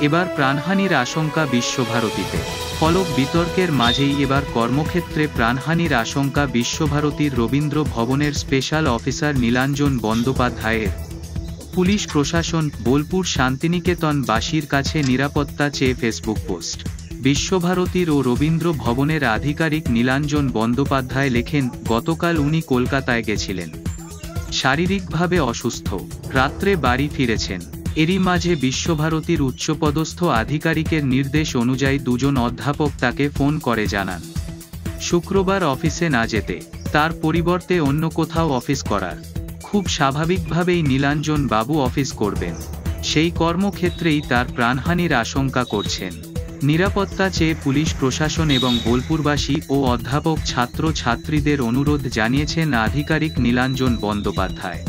এবার প্রাণহানির আশঙ্কা বিশ্বভারতীতে। ফলক বিতর্কের মাঝেই এবার কর্মক্ষেত্রে প্রাণহানির আশঙ্কা বিশ্বভারতীর রবীন্দ্র ভবনের স্পেশাল অফিসার নীলাঞ্জন বন্দ্যোপাধ্যায়ের। পুলিশ প্রশাসন বোলপুর শান্তিনিকেতন বাসীর কাছে নিরাপত্তা চেয়ে ফেসবুক পোস্ট। বিশ্বভারতীর ও রবীন্দ্র ভবনের আধিকারিক নীলাঞ্জন বন্দ্যোপাধ্যায় লেখেন, গতকাল উনি কলকাতায় গেছিলেন, শারীরিকভাবে অসুস্থ, রাত্রে বাড়ি ফিরেছেন। এরই মাঝে বিশ্বভারতীর উচ্চপদস্থ আধিকারিকের নির্দেশ অনুযায়ী দুজন অধ্যাপক তাকে ফোন করে জানান শুক্রবার অফিসে না যেতে, তার পরিবর্তে অন্য কোথাও অফিস করার। খুব স্বাভাবিকভাবেই নীলাঞ্জন বাবু অফিস করবেন, সেই কর্মক্ষেত্রেই তার প্রাণহানির আশঙ্কা করছেন। নিরাপত্তা চেয়ে পুলিশ প্রশাসন এবং বোলপুরবাসী ও অধ্যাপক ছাত্র ছাত্রীদের অনুরোধ জানিয়েছেন আধিকারিক নীলাঞ্জন বন্দ্যোপাধ্যায়।